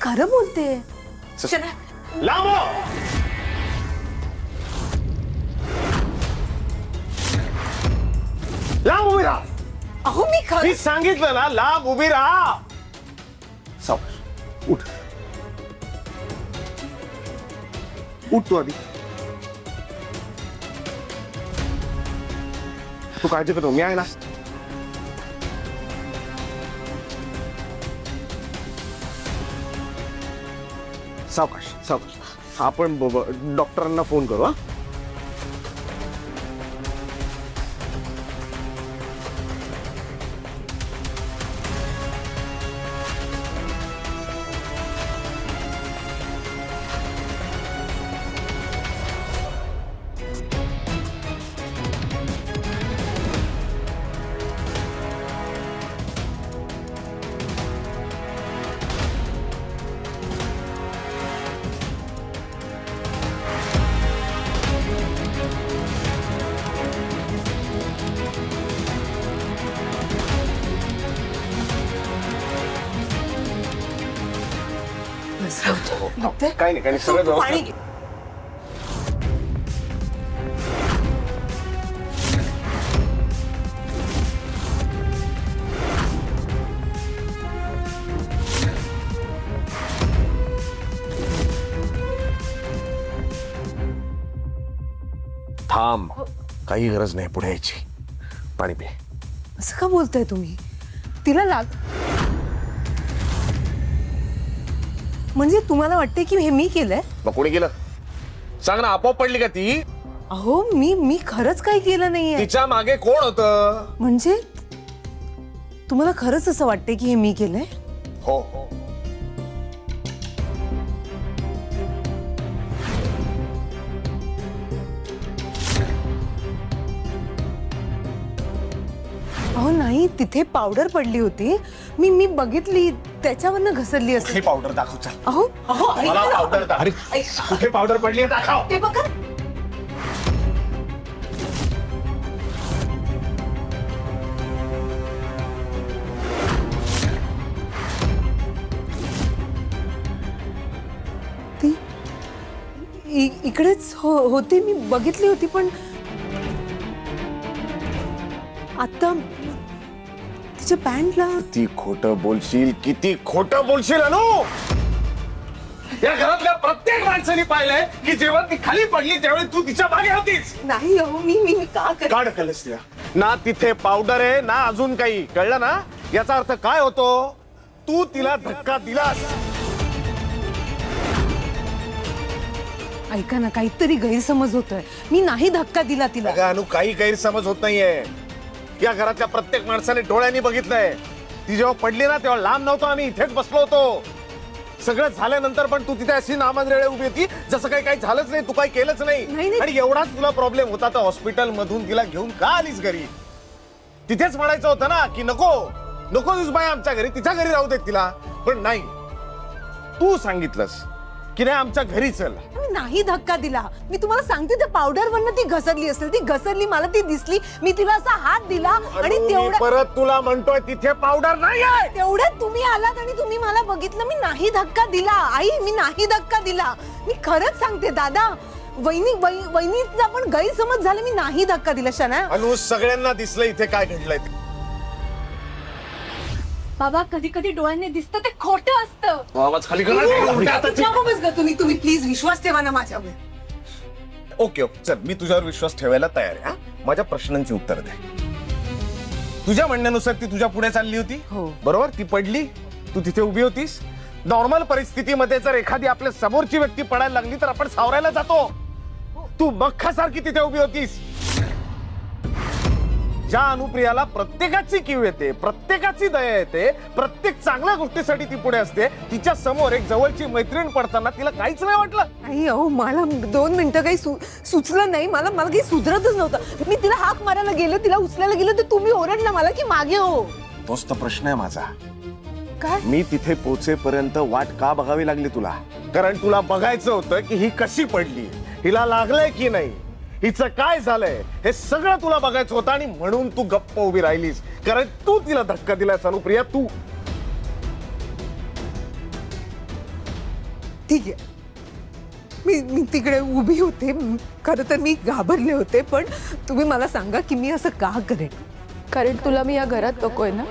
खरं बोलते. लांब हो. लांब उभी राहा. अहो मी खरं. मी सांगितलं ना, लांब उभी राहा. सावकाश उठ. उठ तू आधी. तू काळजी करू, मी आहे ना. सावकाश सावकाश. आपण डॉक्टरांना फोन करू. हा काही नाही, काही नाही, सगळं व्यवस्थित. थांब, काही गरज नाही पुढे यायची. पाणी पे. असं का बोलताय तुम्ही? तिला लाग म्हणजे तुम्हाला वाटते की हे मी केलंय? मग कोणी केलं सांग ना. आपोआप पडली का ती? अहो मी खरंच काही केलं नाहीये. तिच्या मागे कोण होतं? म्हणजे तुम्हाला खरंच असं वाटते की हे मी केलंय? हो हो. अहो नाही, तिथे पावडर पडली होती. मी बघितली, त्याच्यावरनं घसरली असेल. पावडर दाखव. चल. अहो अहो मला ऐका ना. पावडर दाखव. कुठे पावडर पडली आहे दाखव. ते बघा. ती इकडेच होती, मी बघितली होती. पण आता तिच्या पॅन्टला. किती खोटं बोलशील, किती खोटं बोलशील अनु. या घरातल्या प्रत्येक माणसाने पाहिलंय की जेव्हा ती खाली पडली त्यावेळी तू तिच्या मागे होतीस. नाही अहो मी का काढ कलस तिला. ना तिथे पावडर आहे ना अजून काही. कळलं ना? याचा अर्थ काय होतो? तू तिला धक्का दिलास. ऐका ना, काहीतरी गैरसमज होतोय. मी नाही धक्का दिला तिला. अगं अनु, काही गैरसमज होत नाहीये. या घरातल्या प्रत्येक माणसाने डोळ्यांनी बघितलंय. ती जेव्हा पडली ना तेव्हा लांब नव्हतो, आम्ही इथेच बसलो होतो. सगळं झाल्यानंतर पण तू तिथे अशी नामंजळे उभी होती जसं काही झालंच नाही. तू काही केलंच नाही. आणि एवढाच तुला प्रॉब्लेम होता तर हॉस्पिटल मधून तिला घेऊन का आलीस घरी? तिथेच म्हणायचं होतं ना की नको नको बाई आमच्या घरी, तिच्या घरी राहू देत तिला. पण नाही, तू सांगितलंस की नाही आमच्या घरी चल. मी नाही धक्का दिला. मी तुम्हाला सांगते, त्या पावडर वरनं ती घसरली असेल. ती घसरली, मला ती दिसली. मी तिला असा हात दिला आणि तेवढं परत तुला म्हणतोय तिथे पावडर नाहीये. तेवढ्यात तुम्ही आलात आणि तुम्ही मला बघितलं. मी नाही धक्का दिला आई, मी नाही धक्का दिला. मी खरंच सांगते दादा. वहिनीचा पण गैरसमज झाला. मी नाही धक्का दिला. शना अनु, सगळ्यांना दिसलं इथे काय घडलंय ते. बाबा कधी कधी डोळ्यांनी दिसतं ते खोटं असतं. आवाज खाली कर. तुम्ही प्लीज विश्वास ठेवा ना माझ्यावर. ओके ओके चल, मी तुझ्यावर विश्वास ठेवायला तयार आहे. माझ्या प्रश्नांची उत्तर दे. तुझ्या म्हणण्यानुसार ती तुझ्या पुढे चालली होती. हो. बरोबर. ती पडली, तू तिथे उभी होतीस. नॉर्मल परिस्थितीमध्ये जर एखादी आपल्या समोरची व्यक्ती पडायला लागली तर आपण सावरायला जातो. तू मख्खासारखी तिथे उभी होतीस. ज्या अनुप्रियाला प्रत्येकाची कीव येते, प्रत्येकाची दया येते, प्रत्येक चांगल्या गोष्टीसाठी ती पुढे असते, तिच्या समोर एक जवळची मैत्रीण पडताना तिला काहीच नाही वाटलं. आई अहो, मला 2 मिनिटं काही सुचलं नाही. मला काही सुधरतच नव्हतं. मी तिला हाक मारायला गेलो, तिला उचलायला गेलो तर तुम्ही ओरडला मला की मागे हो. तोच तर प्रश्न आहे माझा. काय? मी तिथे पोहोचेपर्यंत वाट का बघावी लागली तुला? कारण तुला बघायचं होतं की ही कशी पडली, हिला लागलंय की नाही, हिचं काय झालंय, हे सगळं तुला बघायचं होतं. आणि म्हणून तू गप्प उभी राहिलीस, कारण तू तिला धक्का दिलास अनुप्रिया. तू ठीक आहे, मी तिकडे उभी होते, खरं तर मी घाबरले होते, पण तुम्ही मला सांगा की मी असं का करेन? कारण तुला मी या घरात नकोय ना.